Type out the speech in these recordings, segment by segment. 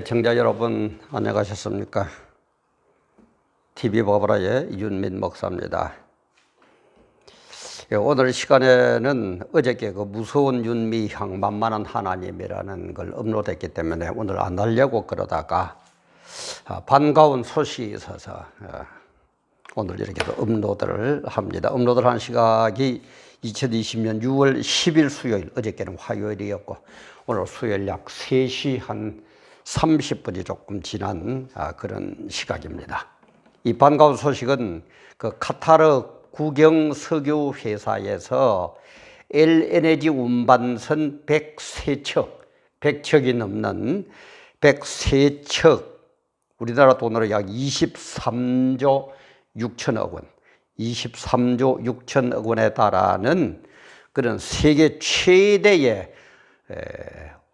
청자 여러분 안녕하셨습니까? TV 바브라의 윤민 목사입니다. 오늘 시간에는 어저께 그 무서운 윤미향 만만한 하나님이라는 걸 업로드했기 때문에 오늘 안 하려고 그러다가 반가운 소식이 있어서 오늘 이렇게 업로드를 합니다. 업로드를 한 시각이 2020년 6월 10일 수요일, 어저께는 화요일이었고 오늘 수요일 약 3시 한 30분이 조금 지난 그런 시각입니다. 이 반가운 소식은 그 카타르 국영석유 회사에서 LNG 운반선 100척이 넘는 103척, 우리나라 돈으로 약 23조 6천억 원, 23조 6천억 원에 달하는 그런 세계 최대의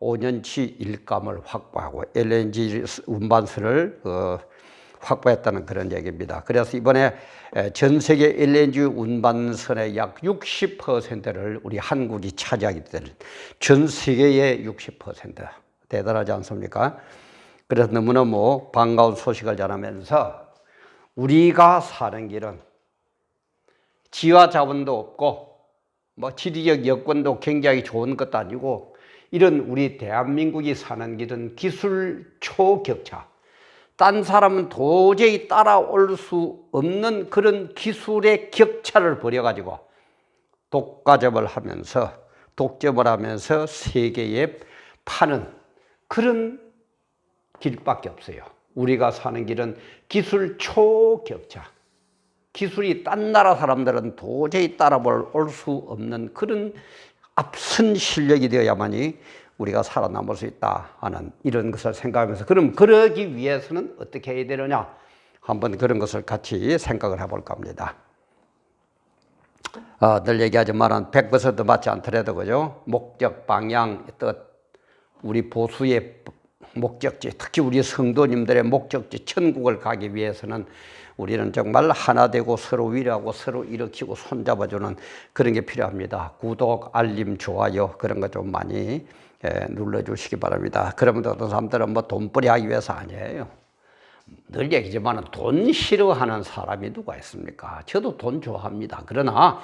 5년치 일감을 확보하고 LNG 운반선을 확보했다는 그런 얘기입니다. 그래서 이번에 전 세계 LNG 운반선의 약 60%를 우리 한국이 차지하게 될, 전 세계의 60%, 대단하지 않습니까? 그래서 너무너무 반가운 소식을 전하면서 우리가 사는 길은 지하 자원도 없고 뭐 지리적 여건도 굉장히 좋은 것도 아니고, 이런 우리 대한민국이 사는 길은 기술 초격차, 딴 사람은 도저히 따라올 수 없는 그런 기술의 격차를 벌여가지고 독과점을 하면서 세계에 파는 그런 길밖에 없어요. 우리가 사는 길은 기술 초격차, 기술이 딴 나라 사람들은 도저히 따라올 수 없는 그런 앞선 실력이 되어야만이 우리가 살아남을 수 있다 하는 이런 것을 생각하면서, 그럼 그러기 위해서는 어떻게 해야 되느냐, 한번 그런 것을 같이 생각을 해볼까 합니다. 늘 얘기하지만 100% 맞지 않더라도 그죠? 목적, 방향, 뜻, 우리 보수의 목적지, 특히 우리 성도님들의 목적지 천국을 가기 위해서는 우리는 정말 하나 되고 서로 위로하고 서로 일으키고 손잡아주는 그런 게 필요합니다. 구독, 알림, 좋아요 그런 거 좀 많이 눌러주시기 바랍니다. 그러면 어떤 사람들은 뭐 돈벌이 하기 위해서 아니에요. 늘 얘기지만 돈 싫어하는 사람이 누가 있습니까? 저도 돈 좋아합니다. 그러나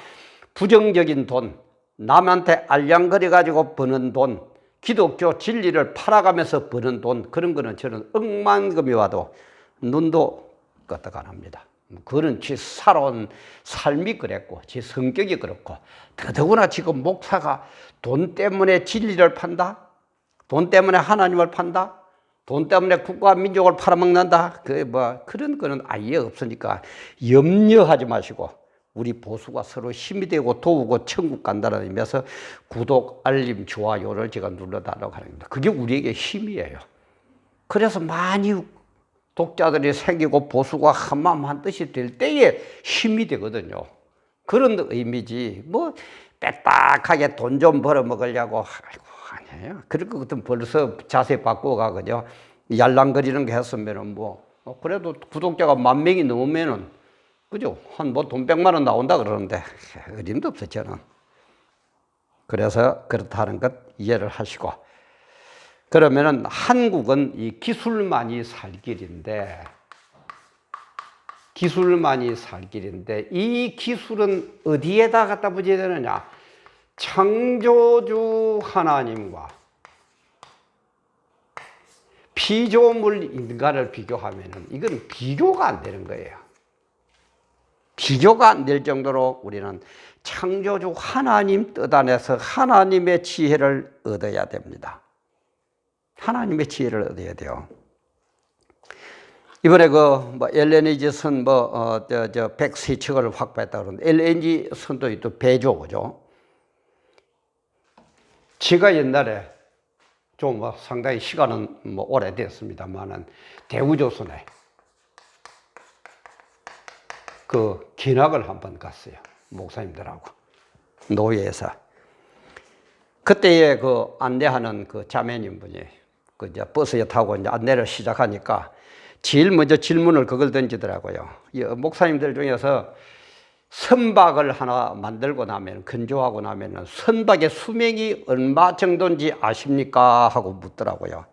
부정적인 돈, 남한테 알량거려 가지고 버는 돈, 기독교 진리를 팔아가면서 버는 돈, 그런 거는 저는 억만금이 와도 눈도 끄떡 안 합니다. 그는 지 살아온 삶이 그랬고 지 성격이 그렇고, 더더구나 지금 목사가 돈 때문에 진리를 판다, 돈 때문에 하나님을 판다, 돈 때문에 국가 민족을 팔아먹는다, 그런 거는 아예 없으니까 염려하지 마시고 우리 보수가 서로 힘이 되고 도우고 천국 간다는 의미에서 구독, 알림, 좋아요를 제가 눌러달라고 하는 겁니다. 그게 우리에게 힘이에요. 그래서 많이 독자들이 생기고 보수가 한마음 한뜻이 될 때에 힘이 되거든요. 그런 의미지 뭐 빼딱하게 돈 좀 벌어먹으려고, 아니에요. 그럴 것 같으면 벌써 자세 바꾸어가 그죠? 얄랑거리는 거 했으면은 그래도 구독자가 10,000명이 넘으면은 그죠? 한 돈 100만 원 나온다 그러는데 어림도 없어 저는. 그래서 그렇다는 것 이해를 하시고, 그러면은 한국은 이 기술만이 살 길인데 이 기술은 어디에다 갖다 붙여야 되느냐? 창조주 하나님과 피조물 인간을 비교하면은 이건 비교가 안 되는 거예요. 비교가 안 될 정도로 우리는 창조주 하나님 뜻 안에서 하나님의 지혜를 얻어야 됩니다. 하나님의 지혜를 얻어야 돼요. 이번에 LNG 선 103척을 확보했다 그러는데, LNG 선도 또 배죠, 그죠? 제가 옛날에 좀 상당히 시간은 오래됐습니다만은 대우조선에 그 기락을 한번 갔어요. 목사님들하고 노예에서. 그때에 안내하는 자매님 분이 버스에 타고 이제 안내를 시작하니까 제일 먼저 질문을 그걸 던지더라고요. 목사님들 중에서 선박을 하나 만들고 나면, 건조하고 나면 선박의 수명이 얼마 정도인지 아십니까? 하고 묻더라고요.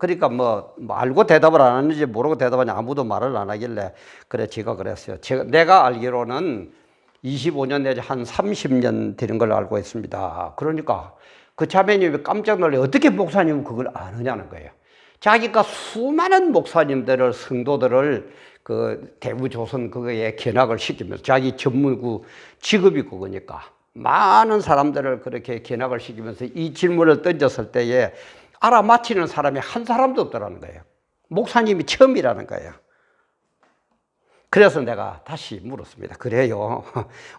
그러니까 뭐 알고 대답을 안 하는지 모르고 대답하니 아무도 말을 안 하길래 그래 제가 그랬어요. 내가 알기로는 25년 내지 한 30년 되는 걸로 알고 있습니다. 그러니까 그 자매님이 깜짝 놀래 어떻게 목사님은 그걸 아느냐는 거예요. 자기가 수많은 목사님들을 성도들을 그 대구조선 그거에 견학을 시키면서 자기 전문구 직업이 그거니까 많은 사람들을 그렇게 견학을 시키면서 이 질문을 던졌을 때에 알아맞히는 사람이 한 사람도 없더라는 거예요. 목사님이 처음이라는 거예요. 그래서 내가 다시 물었습니다. 그래요.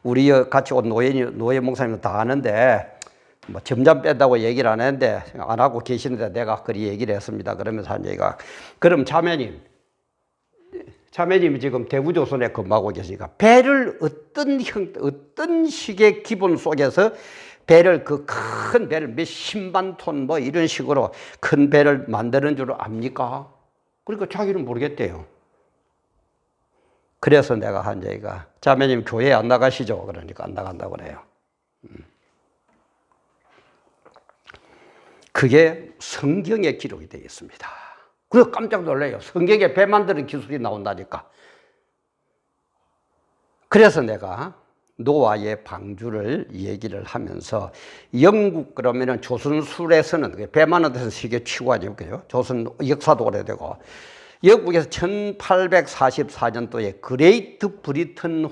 우리 같이 온 노예 목사님은 다 아는데 뭐 점점 뺀다고 얘기를 안 했는데 안 하고 계시는데 내가 그리 얘기를 했습니다. 그러면서 한 얘기가 그럼 자매님이 지금 대구조선에 근무하고 계시니까 배를 어떤 식의 기본 속에서 배를 그 큰 배를 몇십만 톤 뭐 이런 식으로 큰 배를 만드는 줄 압니까? 그러니까 자기는 모르겠대요. 그래서 내가 한 얘기가 자매님 교회 안 나가시죠? 그러니까 안 나간다고 그래요. 그게 성경에 기록이 되어 있습니다. 그래서 깜짝 놀라요. 성경에 배 만드는 기술이 나온다니까. 그래서 내가 노아의 방주를 얘기를 하면서 영국 그러면은 조선술에서는 배 만드는 데서 세계 최고죠. 조선 역사도 오래되고 영국에서 1844년도에 그레이트 브리튼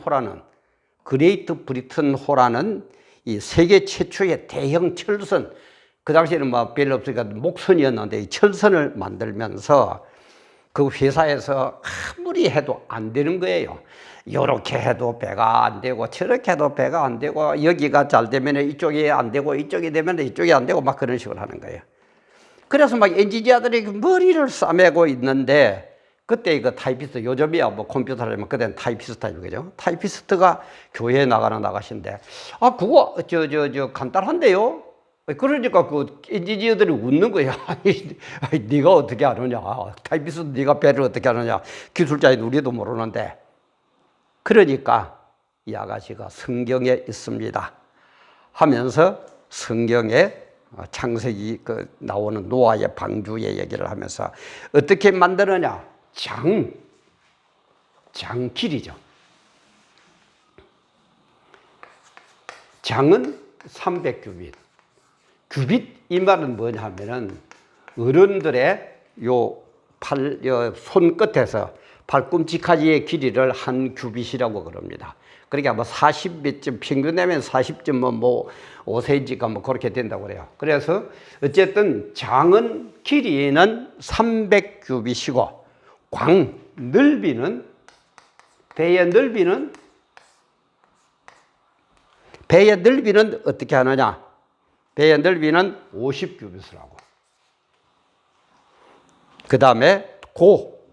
호라는 이 세계 최초의 대형 철선, 그 당시에는 뭐 별로 없으니까 목선이었는데 이 철선을 만들면서 그 회사에서 아무리 해도 안 되는 거예요. 요렇게 해도 배가 안 되고 저렇게 해도 배가 안 되고 여기가 잘 되면 이쪽이 안 되고 이쪽이 되면 이쪽이 안 되고 막 그런 식으로 하는 거예요. 그래서 막 엔지니어들이 머리를 싸매고 있는데 그때 이거 타이피스트, 요즘이야 뭐 컴퓨터를 하면 그때는 타이피스트 그죠? 타이피스트가 교회에 나가신데 그거 간단한데요? 그러니까 그 엔지니어들이 웃는 거야. 아니, 네가 어떻게 아느냐? 타이피스트 네가 배를 어떻게 아느냐? 기술자인 우리도 모르는데. 그러니까 이 아가씨가 성경에 있습니다 하면서 성경에 창세기 나오는 노아의 방주의 얘기를 하면서 어떻게 만드느냐? 장길이죠. 장은 300규빗. 규빗 이 말은 뭐냐 하면은 어른들의 손끝에서 발꿈치까지의 길이를 한 규빗이라고 그럽니다. 그러니까 뭐 40몇 평균 내면 40.5cm가 뭐 그렇게 된다고 그래요. 그래서 어쨌든 장은 길이는 300규빗이고 배의 넓이는 어떻게 하느냐? 배의 넓이는 50규빗을 하고 그 다음에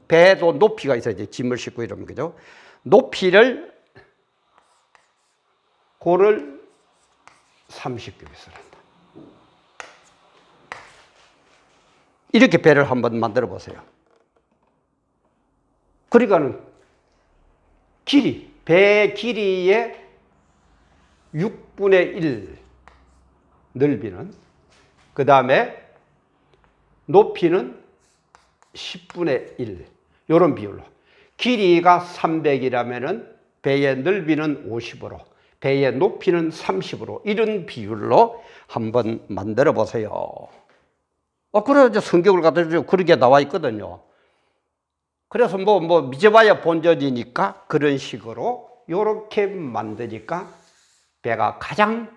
배도 높이가 있어야지. 짐을 싣고 이러면 그죠? 높이를 고를 30규빗을 한다. 이렇게 배를 한번 만들어 보세요. 그러니까는 배 길이의 6분의 1 넓이는, 그 다음에 높이는 10분의 1 이런 비율로, 길이가 300이라면은 배의 넓이는 50으로 배의 높이는 30으로 이런 비율로 한번 만들어 보세요. 그래 이제 성경을 갖다 그렇게 나와 있거든요. 그래서 믿어봐야 본전이니까 그런 식으로 이렇게 만드니까 배가 가장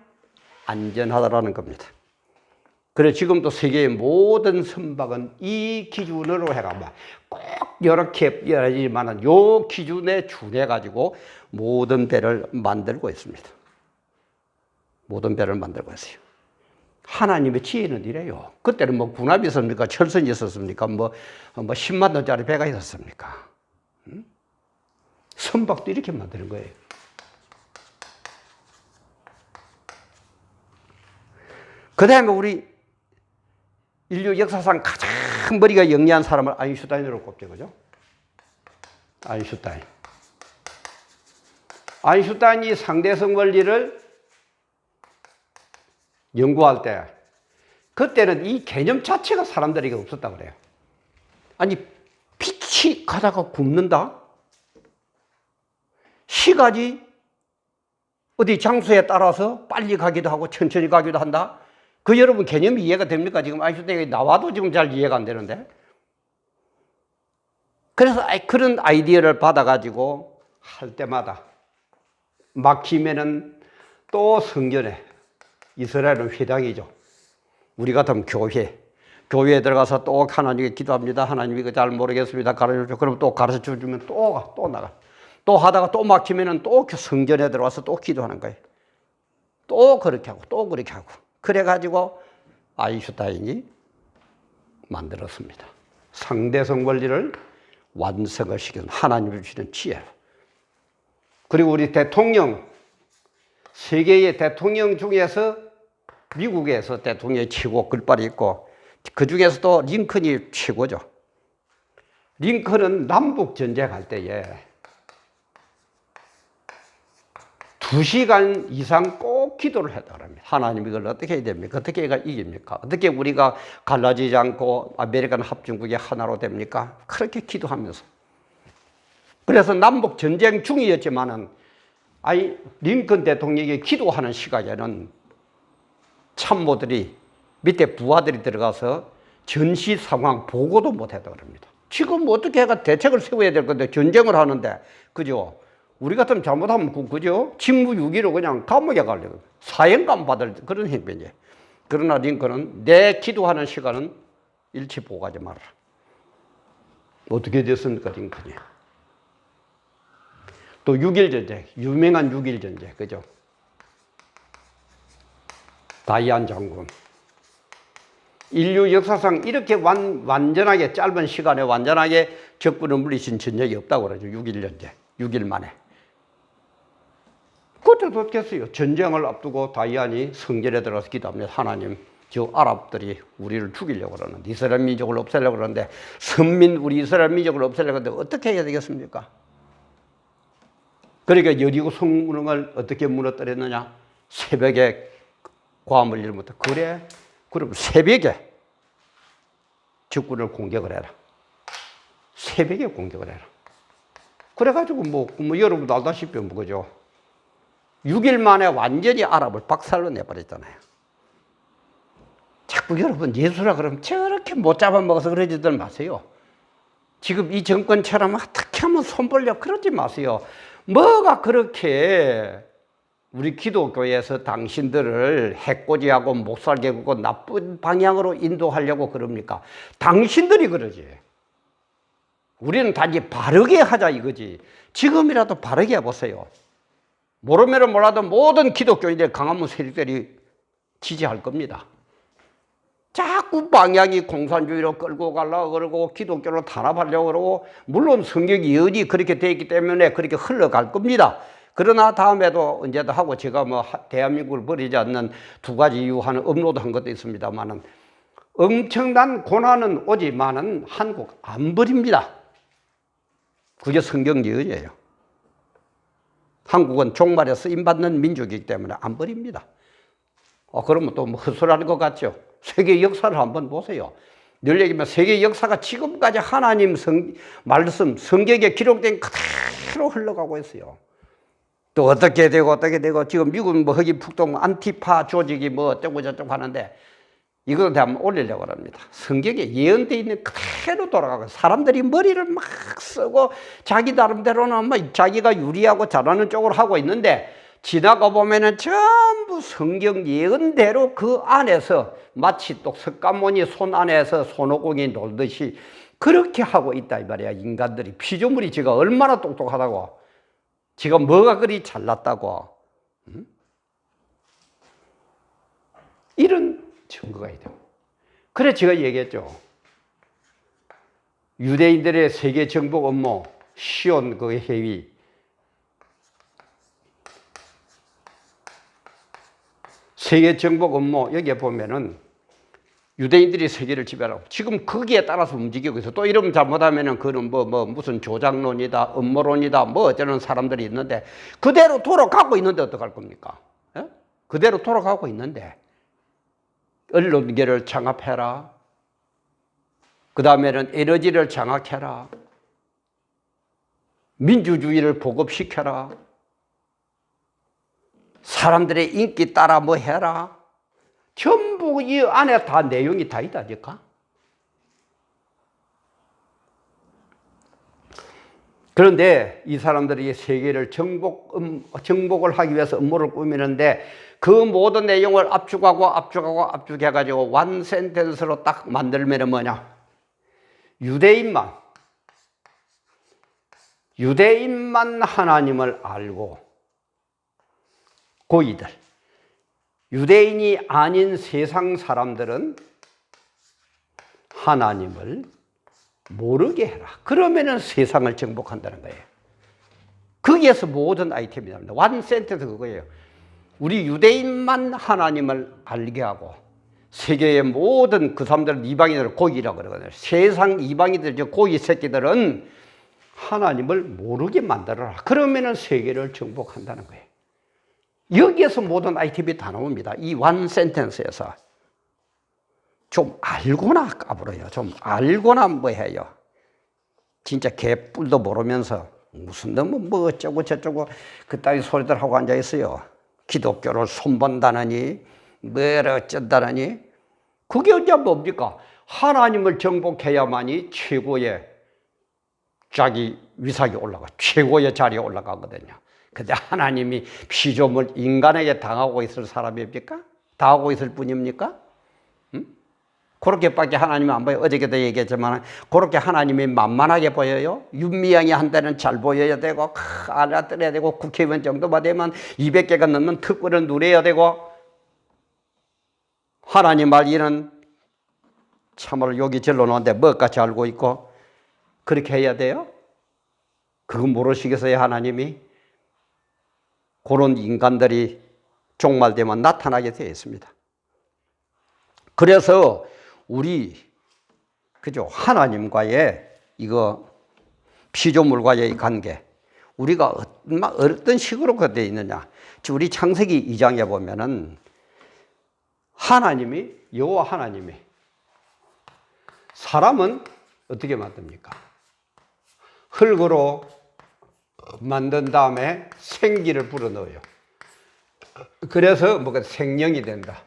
안전하다라는 겁니다. 그래 지금도 세계의 모든 선박은 이 기준으로 해가 꼭 이렇게 여야지만은 요 기준에 준해 가지고 모든 배를 만들고 있습니다. 모든 배를 만들고 있어요. 하나님의 지혜는 이래요. 그때는 뭐 군함이 있었습니까? 철선이 있었습니까? 뭐 10만 톤짜리 배가 있었습니까? 선박도 이렇게 만드는 거예요. 그 다음에 우리 인류 역사상 가장 머리가 영리한 사람을 아인슈타인으로 꼽죠, 그죠? 아인슈타인이 상대성 원리를 연구할 때, 그때는 이 개념 자체가 사람들에게 없었다고 그래요. 아니, 빛이 가다가 굽는다? 시간이 어디 장소에 따라서 빨리 가기도 하고 천천히 가기도 한다? 그 여러분 개념이 이해가 됩니까? 지금 아인슈타인이 나와도 지금 잘 이해가 안 되는데. 그래서 그런 아이디어를 받아가지고 할 때마다 막히면은 또 성전에, 이스라엘은 회당이죠. 우리 같으면 교회에 들어가서 또 하나님께 기도합니다. 하나님 이거 잘 모르겠습니다. 가르쳐주죠. 그럼 또 가르쳐주면 또 나가. 또 하다가 또 막히면은 또 성전에 들어와서 또 기도하는 거예요. 또 그렇게 하고 또 그렇게 하고. 그래가지고 아인슈타인이 만들었습니다. 상대성 원리를 완성을 시키는 하나님이 주시는 지혜로. 그리고 우리 대통령, 세계의 대통령 중에서 미국에서 대통령이 최고 글발이 있고 그 중에서도 링컨이 최고죠. 링컨은 남북 전쟁할 때에 2시간 이상 꼭 기도를 했다 그럽니다. 하나님 이걸 어떻게 해야 됩니까? 어떻게 해가 이깁니까? 어떻게 우리가 갈라지지 않고 아메리칸 합중국이 하나로 됩니까? 그렇게 기도하면서. 그래서 남북 전쟁 중이었지만은 링컨 대통령이 기도하는 시각에는 참모들이 밑에 부하들이 들어가서 전시 상황 보고도 못 했다 그럽니다. 지금 어떻게 해가 대책을 세워야 될 건데 전쟁을 하는데, 그죠? 우리 같으면 잘못하면, 그죠? 직무유기로 그냥 감옥에 가려고. 사형감 받을 그런 행변이에요. 그러나 링컨은 내 기도하는 시간은 일치 보고하지 말아라. 어떻게 됐습니까, 링컨이? 또 6.1 전쟁, 유명한 6.1 전쟁, 그죠? 다이안 장군. 인류 역사상 이렇게 완전하게 짧은 시간에 완전하게 적군을 물리친 전쟁이 없다고 그러죠. 6.1 전쟁, 6일 만에. 그때도 어떻겠어요? 전쟁을 앞두고 다이안이 성전에 들어가서 기도합니다. 하나님, 저 아랍들이 우리를 죽이려고 그러는데, 이스라엘 민족을 없애려고 그러는데, 우리 이스라엘 민족을 없애려고 하는데 어떻게 해야 되겠습니까? 그러니까 여리고 성문을 어떻게 무너뜨렸느냐? 새벽에 과물 일부터. 그래, 그럼 새벽에 적군을 공격을 해라. 새벽에 공격을 해라. 그래가지고 뭐 여러분도 알다시피 그죠? 6일 만에 완전히 아랍을 박살로 내버렸잖아요. 자꾸 여러분 예수라 그러면 저렇게 못 잡아먹어서 그러지들 마세요. 지금 이 정권처럼 어떻게 하면 손벌려 그러지 마세요. 뭐가 그렇게 우리 기독교에서 당신들을 해코지하고 못살게 굴고 나쁜 방향으로 인도하려고 그럽니까? 당신들이 그러지. 우리는 단지 바르게 하자 이거지. 지금이라도 바르게 해보세요. 모르면 몰라도 모든 기독교인들 강한문 세력들이 지지할 겁니다. 자꾸 방향이 공산주의로 끌고 가려고 그러고 기독교로 탄압하려고 그러고, 물론 성경 예언이 그렇게 되어 있기 때문에 그렇게 흘러갈 겁니다. 그러나 다음에도 언제도 하고, 제가 뭐 대한민국을 버리지 않는 2가지 이유 하는 업로드한 것도 있습니다만은, 엄청난 고난은 오지만은 한국 안 버립니다. 그게 성경 예언이에요. 한국은 종말에 쓰임받는 민족이기 때문에 안 버립니다. 그러면 또 뭐 헛소리하는 것 같죠? 세계 역사를 한번 보세요. 늘 얘기하면 세계 역사가 지금까지 하나님 말씀, 성경에 기록된 그대로 흘러가고 있어요. 또 어떻게 되고 지금 미국은 뭐 허기폭동 안티파 조직이 뭐 어쩌고 저쩌고 하는데, 이거 한번 올리려고 합니다. 성경에 예언되어 있는 그대로 돌아가고, 사람들이 머리를 막 쓰고 자기 나름대로는 뭐 자기가 유리하고 잘하는 쪽으로 하고 있는데, 지나가 보면은 전부 성경 예언대로 그 안에서 마치 똑석가모니 손 안에서 손오공이 놀듯이 그렇게 하고 있다 이 말이야. 인간들이, 피조물이 지가 얼마나 똑똑하다고, 지가 뭐가 그리 잘났다고, 이런 증거가 있다. 그래 제가 얘기했죠. 유대인들의 세계 정복 업무, 시온 그 회의, 세계 정복 업무, 여기에 보면은 유대인들이 세계를 지배하고 지금 거기에 따라서 움직이고 있어. 또 이러면 잘못하면은 그는 무슨 조작론이다, 음모론이다, 뭐 어쩌는 사람들이 있는데, 그대로 돌아가고 있는데 어떡할 겁니까? 예? 그대로 돌아가고 있는데, 언론계를 창합해라. 그 다음에는 에너지를 장악해라. 민주주의를 보급시켜라. 사람들의 인기 따라 뭐 해라. 전부 이 안에 다 내용이 다 있다니까. 그런데 이 사람들이 세계를 정복을 하기 위해서 음모를 꾸미는데 그 모든 내용을 압축해가지고 완 센텐스로 딱 만들면 뭐냐. 유대인만 하나님을 알고 고이들, 유대인이 아닌 세상 사람들은 하나님을 모르게 해라. 그러면은 세상을 정복한다는 거예요. 거기에서 모든 아이템이 나옵니다. 완 센터도 그거예요. 우리 유대인만 하나님을 알게 하고 세계의 모든 그 사람들은 이방인을 고이라고 그러거든요. 세상 이방인들, 저 고이 새끼들은 하나님을 모르게 만들어라. 그러면은 세계를 정복한다는 거예요. 여기에서 모든 아이템이 다 나옵니다. 이 완 센텐스에서. 좀 알고나 까불어요. 좀 알고나 뭐 해요. 진짜 개뿔도 모르면서 무슨 놈은 뭐 어쩌고 저쩌고 그따위 소리들 하고 앉아 있어요. 기독교를 손본다느니 뭘 어쩐다느니. 그게 언제 뭡니까? 하나님을 정복해야만이 최고의 자기 위상이 올라가, 최고의 자리에 올라가거든요. 근데 하나님이 피조물 인간에게 당하고 있을 사람입니까? 당하고 있을 뿐입니까? 그렇게밖에 하나님이 안 보여요. 어저께도 얘기했지만 그렇게 하나님이 만만하게 보여요. 윤미향이 한때는 잘 보여야 되고 알아들어야 되고 국회의원 정도만 되면 200개가 넘는 특권을 누려야 되고 하나님 알기는 참으로 여기 절로 놓는데 뭐까지 알고 있고 그렇게 해야 돼요? 그거 모르시겠어요? 하나님이? 그런 인간들이 종말되면 나타나게 되어 있습니다. 그래서 우리 그죠? 하나님과의 이거 피조물과의 관계 우리가 어떤 식으로 되어 있느냐? 우리 창세기 2장에 보면은 하나님이 여호와 하나님이 사람은 어떻게 만듭니까? 흙으로 만든 다음에 생기를 불어넣어요. 그래서 뭐가 생명이 된다.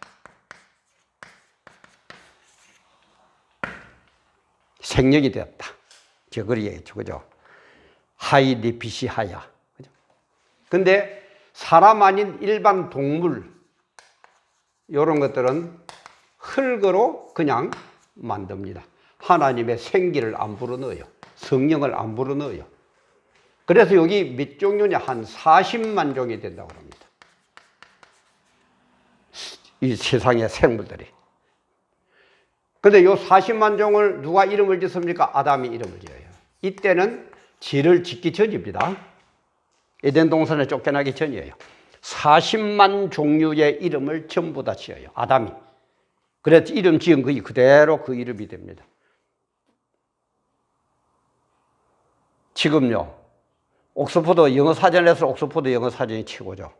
생명이 되었다. 저 그리 얘기했죠. 그죠? 하이리피시 하야. 그죠? 근데 사람 아닌 일반 동물, 이런 것들은 흙으로 그냥 만듭니다. 하나님의 생기를 안 불어넣어요. 성령을 안 불어넣어요. 그래서 여기 몇 종류냐? 한 40만 종이 된다고 합니다. 이 세상의 생물들이. 근데 요 40만 종을 누가 이름을 짓습니까? 아담이 이름을 지어요. 이때는 죄를 짓기 전입니다. 에덴 동산에 쫓겨나기 전이에요. 40만 종류의 이름을 전부 다 지어요. 아담이. 그래서 이름 지은 거 그대로 그 이름이 됩니다. 지금요. 옥스퍼드 영어 사전에서 옥스퍼드 영어 사전이 최고죠.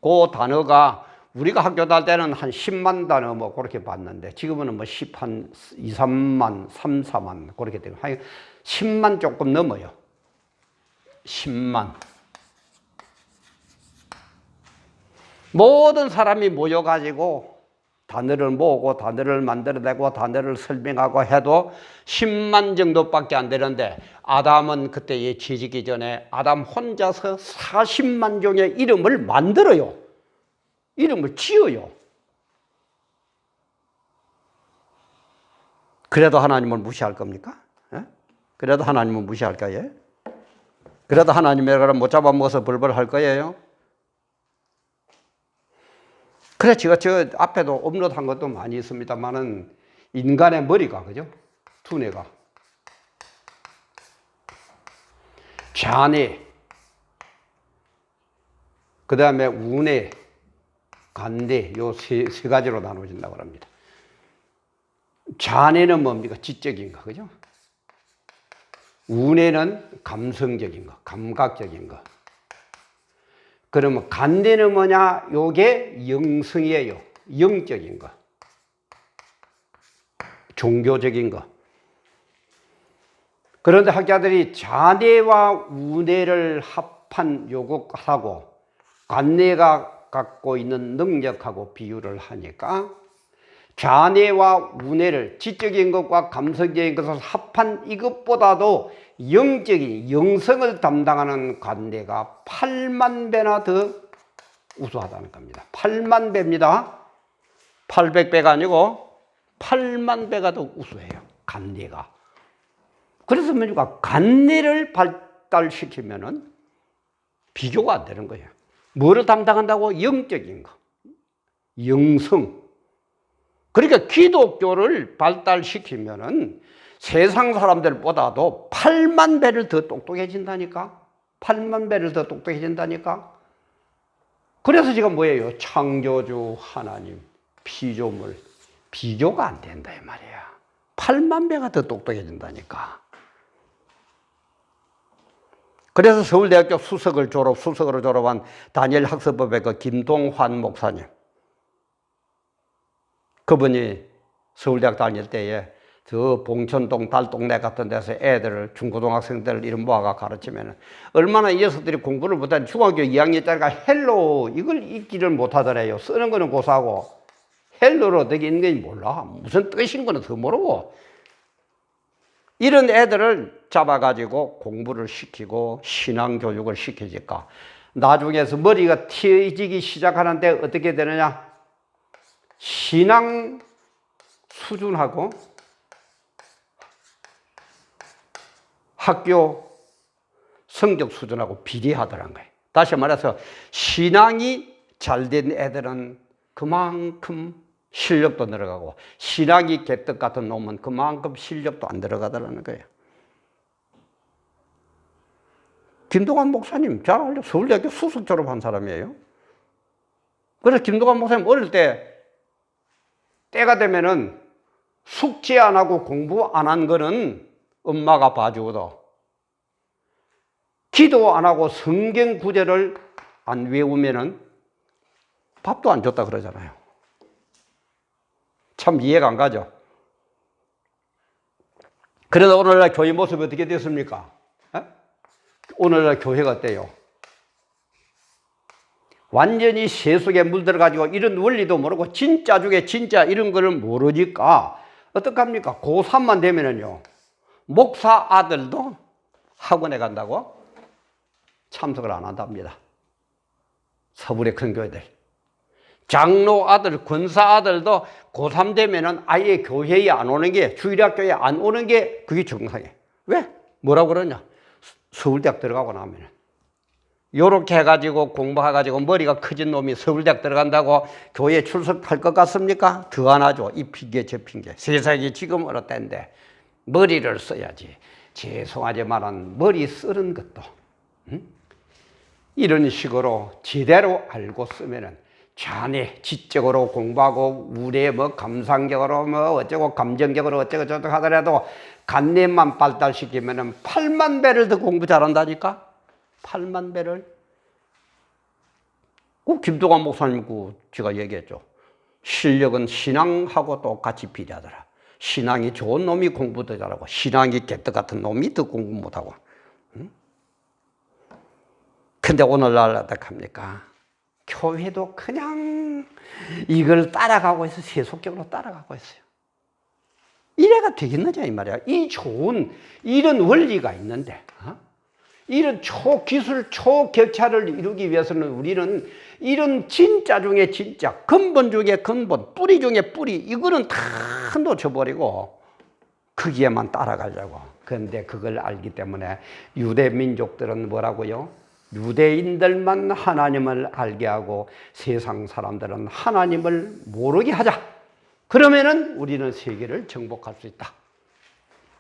그 단어가 우리가 학교 다닐 때는 한 10만 단어 뭐 그렇게 봤는데 지금은 뭐 10한 2, 3만, 3, 4만 그렇게 되고 한 10만 조금 넘어요. 10만. 모든 사람이 모여가지고 단어를 모으고 단어를 만들어내고 단어를 설명하고 해도 10만 정도밖에 안 되는데 아담은 그때 취직이 전에 아담 혼자서 40만 종의 이름을 만들어요. 이름을 지어요. 그래도 하나님을 무시할 겁니까? 예? 그래도 하나님을 무시할까요? 그래도 하나님의 못 잡아먹어서 벌벌 할 거예요? 그래, 제가 저 앞에도 업로드한 것도 많이 있습니다만은 인간의 머리가, 그죠? 두뇌가. 좌뇌, 그 다음에 우뇌, 간뇌, 요 세 가지로 나눠진다고 합니다. 좌뇌는 뭡니까? 지적인 거, 그죠? 우뇌는 감성적인 거, 감각적인 거. 그러면 간뇌는 뭐냐? 요게 영성이에요. 영적인 거. 종교적인 거. 그런데 학자들이 잔해와 운해를 합한 요것하고 관내가 갖고 있는 능력하고 비유를 하니까 잔해와 운해를 지적인 것과 감성적인 것을 합한 이것보다도 영적인 영성을 담당하는 관내가 8만 배나 더 우수하다는 겁니다. 8만 배입니다. 800배가 아니고 8만 배가 더 우수해요. 관내가. 그래서 뭡니까? 관내를 발달시키면은 비교가 안 되는 거예요. 뭐를 담당한다고? 영적인 거. 영성. 그러니까 기독교를 발달시키면은 세상 사람들보다도 8만 배를 더 똑똑해진다니까? 8만 배를 더 똑똑해진다니까? 그래서 지금 뭐예요? 창조주 하나님, 피조물. 비교가 안 된다, 이 말이야. 8만 배가 더 똑똑해진다니까. 그래서 서울대학교 수석으로 졸업한 다니엘 학습법의 그 김동환 목사님. 그분이 서울대학 다닐 때에 저 봉천동 달동네 같은 데서 애들을, 중고등학생들을 이름 모아가 가르치면 얼마나 이 녀석들이 공부를 못하는 중학교 2학년짜리가 헬로 이걸 읽기를 못하더래요. 쓰는 거는 고사하고 헬로로 어떻게 읽는 건지 몰라. 무슨 뜻인 거는 더 모르고. 이런 애들을 잡아가지고 공부를 시키고 신앙교육을 시키니까 나중에서 머리가 튀어지기 시작하는데 어떻게 되느냐? 신앙 수준하고 학교 성적 수준하고 비례하더란 거예요. 다시 말해서 신앙이 잘된 애들은 그만큼 실력도 늘어가고 신앙이 개떡 같은 놈은 그만큼 실력도 안 들어가더라는 거예요. 김동환 목사님 잘 알죠? 서울대학교 수석 졸업한 사람이에요. 그래서 김동환 목사님 어릴 때가 되면은 숙제 안 하고 공부 안 한 거는 엄마가 봐주거든. 기도 안 하고 성경 구절을 안 외우면은 밥도 안 줬다 그러잖아요. 참 이해가 안 가죠. 그래서 오늘날 교회 모습이 어떻게 됐습니까? 오늘날 교회가 어때요? 완전히 세속에 물들어가지고 이런 원리도 모르고 진짜 중에 진짜 이런 거를 모르니까 어떡합니까? 고3만 되면은요, 목사 아들도 학원에 간다고 참석을 안 한답니다. 서울의 큰 교회들. 장로 아들, 권사 아들도 고3 되면은 아예 교회에 안 오는 게, 주일학교에 안 오는 게 그게 정상이에요. 왜? 뭐라고 그러냐? 서울대학 들어가고 나면은. 요렇게 해가지고 공부해가지고 머리가 커진 놈이 서울대학 들어간다고 교회에 출석할 것 같습니까? 더 안 하죠. 이 핑계 저 핑계. 세상이 지금 어느 때인데 머리를 써야지. 죄송하지만은 머리 쓰는 것도 이런 식으로 제대로 알고 쓰면은 자네 지적으로 공부하고 우리의 뭐 감상적으로 뭐 어쩌고 감정적으로 어쩌고 저쩌고 하더라도 관념만 발달시키면은 8만 배를 더 공부 잘한다니까? 8만 배를. 그 김동환 목사님 제가 얘기했죠. 실력은 신앙하고 똑같이 비례하더라. 신앙이 좋은 놈이 공부도 잘하고 신앙이 개떡 같은 놈이 더 공부 못하고. 근데 오늘날 어떡합니까? 교회도 그냥 이걸 따라가고 있어요. 세속적으로 따라가고 있어요. 이래가 되겠느냐 이 말이야. 이 좋은 이런 원리가 있는데 이런 초기술 초격차를 이루기 위해서는 우리는 이런 진짜 중에 진짜 근본 중에 근본 뿌리 중에 뿌리 이거는 다 놓쳐버리고 거기에만 따라가려고. 그런데 그걸 알기 때문에 유대 민족들은 뭐라고요? 유대인들만 하나님을 알게 하고 세상 사람들은 하나님을 모르게 하자. 그러면은 우리는 세계를 정복할 수 있다.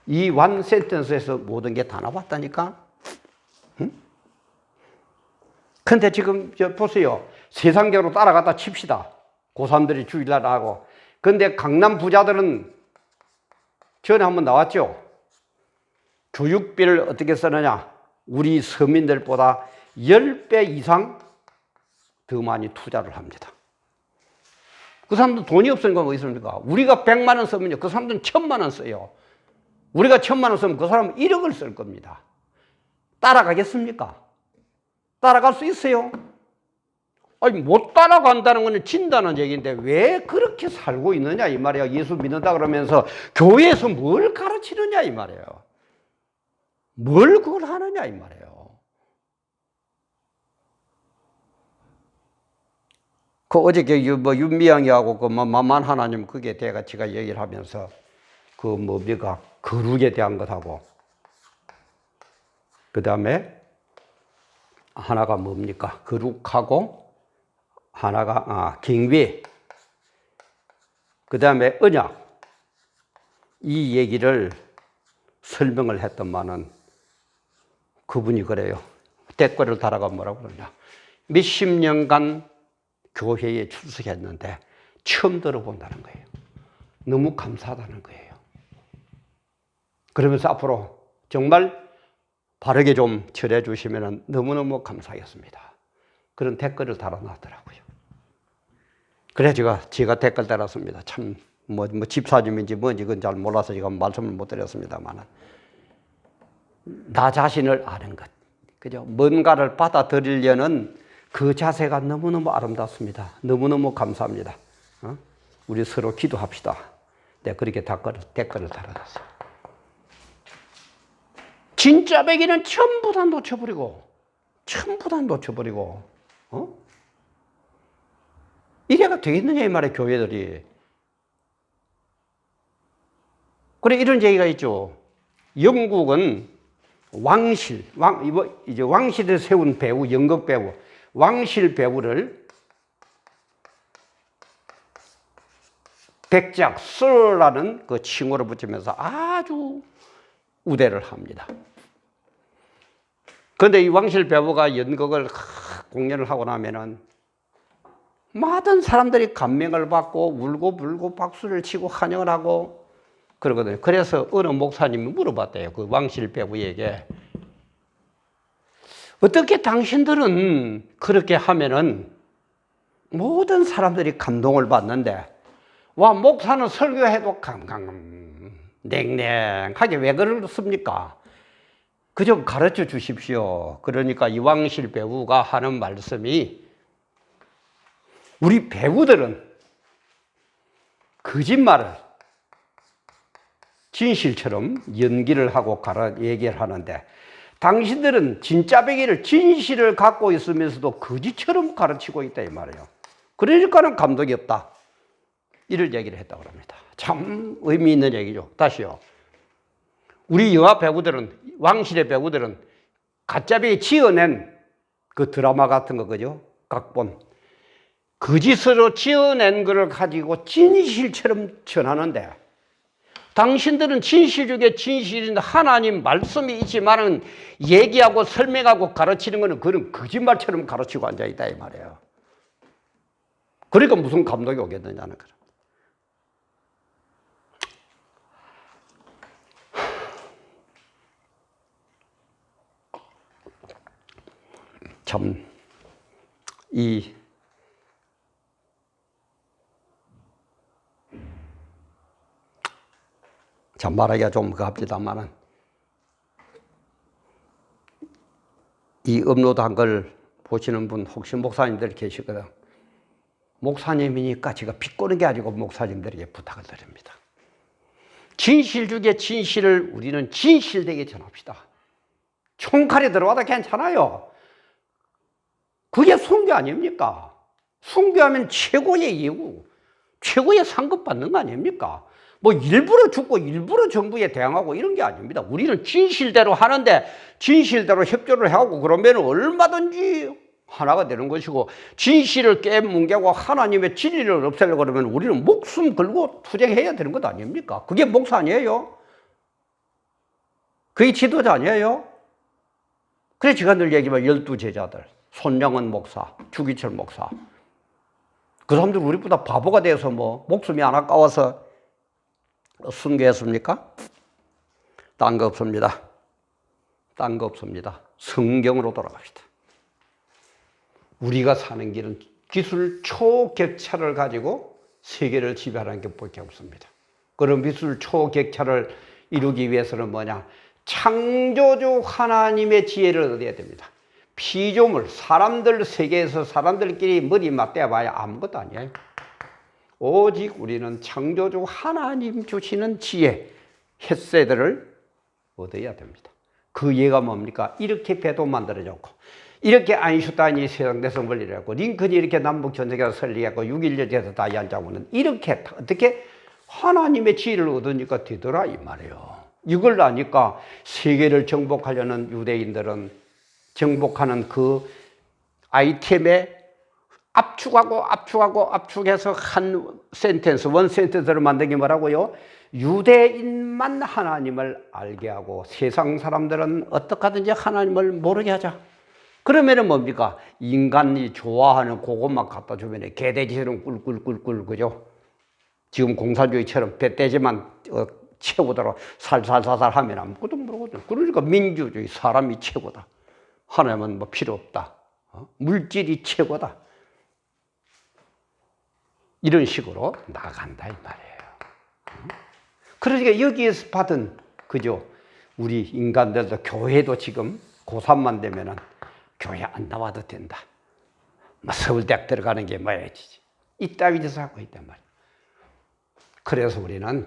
이 원 센텐스에서 모든 게 다 나왔다니까. 근데 지금 보세요. 세상적으로 따라갔다 칩시다. 고3들이 주일날 하고. 근데 강남 부자들은 전에 한번 나왔죠. 교육비를 어떻게 쓰느냐. 우리 서민들보다 10배 이상 더 많이 투자를 합니다. 그 사람들 돈이 없으니까 뭐 있습니까? 우리가 100만 원 쓰면요. 그 사람들은 1000만 원 써요. 우리가 1,000만 원 쓰면 그 사람은 1억을 쓸 겁니다. 따라가겠습니까? 따라갈 수 있어요? 아니, 못 따라간다는 건 진다는 얘기인데 왜 그렇게 살고 있느냐 이 말이에요. 예수 믿는다 그러면서 교회에서 뭘 가르치느냐 이 말이에요. 뭘 그걸 하느냐 이 말이에요. 그 어저께 윤미향이하고 그 만만 하나님 그게 제가 얘기를 하면서 그 뭡니까 거룩에 대한 것하고 그 다음에 하나가 뭡니까 거룩하고 하나가 경외 그 다음에 언약 이 얘기를 설명을 했더만은 그분이 그래요. 댓글을 달아가 뭐라고 그러냐. 몇십 년간 교회에 출석했는데 처음 들어본다는 거예요. 너무 감사하다는 거예요. 그러면서 앞으로 정말 바르게 좀 처리해 주시면 너무너무 감사하겠습니다. 그런 댓글을 달아놨더라고요. 그래 제가 댓글 달았습니다. 참 집사님인지 뭔지 그건 잘 몰라서 제가 말씀을 못 드렸습니다만 나 자신을 아는 것, 그죠? 뭔가를 받아들이려는 그 자세가 너무너무 아름답습니다. 너무너무 감사합니다. 우리 서로 기도합시다. 네, 그렇게 댓글을 달아놨어요. 진짜 배기는 전부 다 놓쳐버리고, 이래가 되겠느냐, 이 말이에요, 교회들이. 그래, 이런 얘기가 있죠. 영국은 이제 왕실을 세운 배우, 연극 배우, 왕실 배우를 백작, 서라는 그 칭호를 붙이면서 아주 우대를 합니다. 그런데 이 왕실 배우가 연극을 공연을 하고 나면은 많은 사람들이 감명을 받고 울고 불고 박수를 치고 환영을 하고 그러거든요. 그래서 어느 목사님이 물어봤대요. 그 왕실 배우에게. 어떻게 당신들은 그렇게 하면은 모든 사람들이 감동을 받는데 와 목사는 설교해도 냉랭하게 왜 그렇습니까? 그 좀 가르쳐 주십시오. 그러니까 이 왕실 배우가 하는 말씀이 우리 배우들은 거짓말을 진실처럼 연기를 하고 얘기를 하는데 당신들은 진짜 배기를 진실을 갖고 있으면서도 거짓처럼 가르치고 있다 이 말이에요. 그러니까는 감동이 없다. 이를 얘기를 했다고 합니다. 참 의미 있는 얘기죠. 다시요. 우리 영화 배우들은 왕실의 배우들은 가짜배기 지어낸 그 드라마 같은 거 그죠? 각본 거짓으로 지어낸 것을 가지고 진실처럼 전하는데 당신들은 진실 중에 진실인 하나님 말씀이 있지만은 얘기하고 설명하고 가르치는 것은 그런 거짓말처럼 가르치고 앉아있다 이 말이에요. 그러니까 무슨 감동이 오겠느냐는 거예요. 참, 참 말하기가 좀 갑디다만은 이 업로드한 걸 보시는 분 혹시 목사님들 계시거든. 목사님이니까 제가 비꼬는 게 아니고 목사님들에게 부탁을 드립니다. 진실 중에 진실을 우리는 진실되게 전합시다. 총칼이 들어와도 괜찮아요. 그게 순교 아닙니까? 순교하면 최고의 예우, 최고의 상급 받는 거 아닙니까? 뭐 일부러 죽고 일부러 정부에 대항하고 이런 게 아닙니다. 우리는 진실대로 하는데 진실대로 협조를 하고 그러면 얼마든지 하나가 되는 것이고 진실을 깨뭉개고 하나님의 진리를 없애려고 그러면 우리는 목숨 걸고 투쟁해야 되는 것 아닙니까? 그게 목사 아니에요? 그게 지도자 아니에요? 그래서 제가 늘 얘기하면 12제자들 손영은 목사, 주기철 목사 그 사람들 우리보다 바보가 돼서 뭐 목숨이 안 아까워서 순교했습니까? 딴 거 없습니다. 딴 거 없습니다. 성경으로 돌아갑시다. 우리가 사는 길은 기술 초격차를 가지고 세계를 지배하는 게 밖에 없습니다. 그런 기술 초격차를 이루기 위해서는 뭐냐? 창조주 하나님의 지혜를 얻어야 됩니다. 피조물, 사람들 세계에서 사람들끼리 머리 맞대봐야 아무것도 아니에요. 오직 우리는 창조주 하나님 주시는 지혜, 햇새들을 얻어야 됩니다. 그 예가 뭡니까? 이렇게 배도 만들어졌고, 이렇게 아인슈타인이 세상 대성 원리를 했고, 링컨이 이렇게 남북 전쟁에서 설리했고, 6.11에서 다이안장군은 이렇게 어떻게 하나님의 지혜를 얻으니까 되더라 이 말이에요. 이걸 아니까 세계를 정복하려는 유대인들은 정복하는 그 아이템에 압축해서 한 센텐스, 원 센텐스를 만든 게 뭐라고요? 유대인만 하나님을 알게 하고 세상 사람들은 어떻게 하든지 하나님을 모르게 하자. 그러면은 뭡니까? 인간이 좋아하는 그것만 갖다 주면 개돼지처럼 꿀꿀꿀꿀, 그죠? 지금 공산주의처럼 배돼지만 최고더라 살살살살 하면 아무것도 모르거든. 그러니까 민주주의, 사람이 최고다. 하나님은 뭐 필요 없다. 물질이 최고다. 이런 식으로 나간다 이 말이에요. 그러니까 여기에서 받은, 그죠? 우리 인간들도 교회도 지금 고3만 되면은 교회 안 나와도 된다. 뭐 서울대학 들어가는 게 뭐야지. 이따위 짓을 하고 있단 말이에요. 그래서 우리는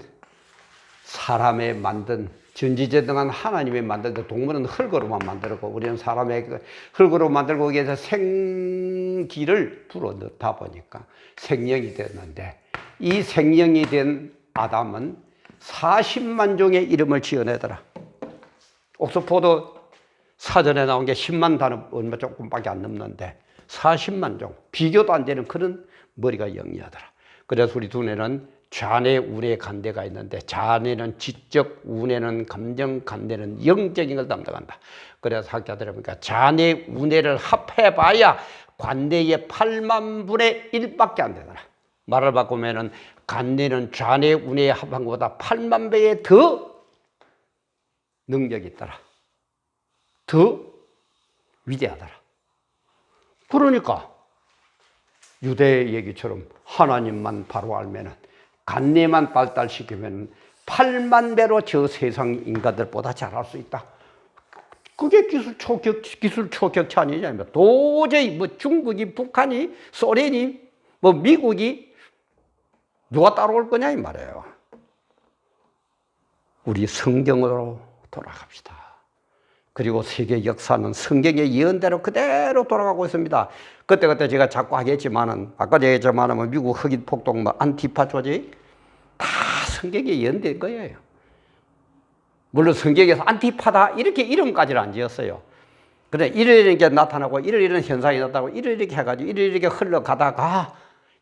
사람의 만든 전지전능한 하나님이 만들던 동물은 흙으로만 만들고 우리는 사람의 흙으로 만들고 거기에서 생기를 불어넣다 보니까 생명이 됐는데, 이 생명이 된 아담은 40만 종의 이름을 지어내더라. 옥스포드 사전에 나온 게 10만 단어 얼마 조금밖에 안 넘는데 40만 종, 비교도 안 되는 그런 머리가 영리하더라. 그래서 우리 두뇌는 좌뇌, 우뇌, 간대가 있는데 좌뇌는 지적, 우뇌는 감정, 간대는 영적인 걸 담당한다. 그래서 학자들이 보니까 좌뇌, 우뇌를 합해봐야 관뇌의 8만 분의 1밖에 안 되더라. 말을 바꾸면은 간뇌는 좌뇌, 우뇌의 합한 것보다 8만 배의 더 능력이 있더라. 더 위대하더라. 그러니까 유대 얘기처럼 하나님만 바로 알면은, 간뇌만 발달시키면 8만 배로 저 세상 인간들보다 잘할 수 있다. 그게 기술 초격차 아니냐. 도저히 뭐 중국이, 북한이, 소련이, 뭐 미국이 누가 따라올 거냐 이 말이에요. 우리 성경으로 돌아갑시다. 그리고 세계 역사는 성경의 예언대로 그대로 돌아가고 있습니다. 그때 제가 자꾸 하겠지만은, 아까 얘기했지만은 미국 흑인 폭동, 뭐 안티파 조직 다 성경에 예언된 거예요. 물론 성경에서 안티파다 이렇게 이름까지는 안 지었어요. 그래 이런 게 나타나고 이런 현상이 나타나고 이렇게 해가지고 이렇게 흘러가다가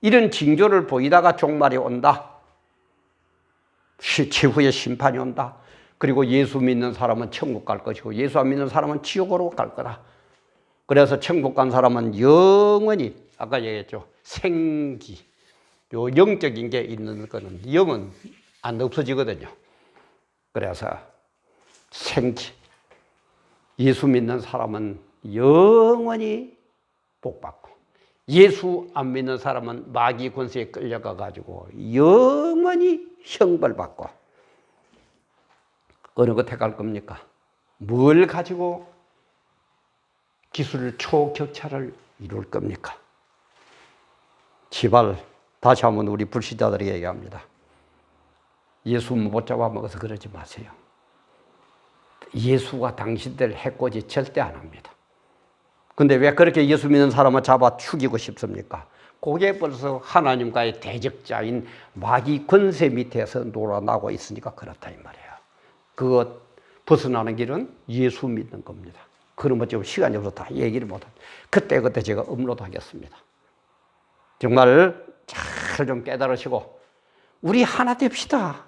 이런 징조를 보이다가 종말이 온다. 최후의 심판이 온다. 그리고 예수 믿는 사람은 천국 갈 것이고 예수 안 믿는 사람은 지옥으로 갈 거다. 그래서 천국 간 사람은 영원히, 아까 얘기했죠, 생기, 요 영적인 게 있는 거는 영은 안 없어지거든요. 그래서 생기, 예수 믿는 사람은 영원히 복받고 예수 안 믿는 사람은 마귀 권세에 끌려가 가지고 영원히 형벌받고. 어느 것 택할 겁니까? 뭘 가지고 기술 초격차를 이룰 겁니까? 제발 다시 한번 우리 불신자들에게 얘기합니다. 예수 못 잡아먹어서 그러지 마세요. 예수가 당신들 해코지 절대 안 합니다. 근데 왜 그렇게 예수 믿는 사람을 잡아 죽이고 싶습니까? 그게 벌써 하나님과의 대적자인 마귀 권세 밑에서 놀아나고 있으니까 그렇다 이 말이에요. 그것 벗어나는 길은 예수 믿는 겁니다. 그러면 좀 시간이 없어서 다 얘기를 못합니다. 그때 제가 업로드하겠습니다. 정말 잘 좀 깨달으시고 우리 하나 됩시다.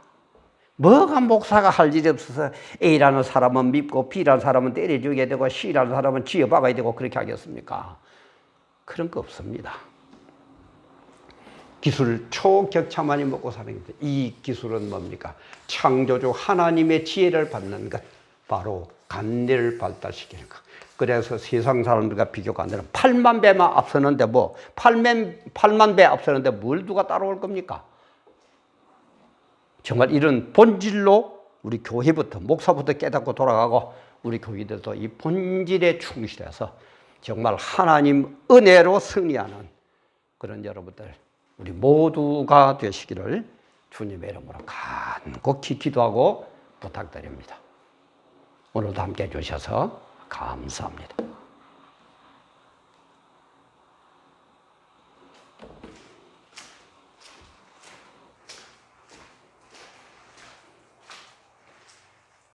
뭐가 목사가 할 일이 없어서 A라는 사람은 밉고 B라는 사람은 때려주게 되고 C라는 사람은 쥐어박아야 되고 그렇게 하겠습니까? 그런 거 없습니다. 기술 초격차만이 먹고 사는 겁니다. 이 기술은 뭡니까? 창조주 하나님의 지혜를 받는 것, 바로 간뇌를 발달시키는 것. 그래서 세상 사람들과 비교가 안 되는 8만 배만 앞서는데 8만 배 앞서는데 뭘 누가 따라올 겁니까? 정말 이런 본질로 우리 교회부터 목사부터 깨닫고 돌아가고 우리 교회들도 이 본질에 충실해서 정말 하나님 은혜로 승리하는 그런 여러분들 우리 모두가 되시기를 주님의 이름으로 간곡히 기도하고 부탁드립니다. 오늘도 함께 해주셔서 감사합니다.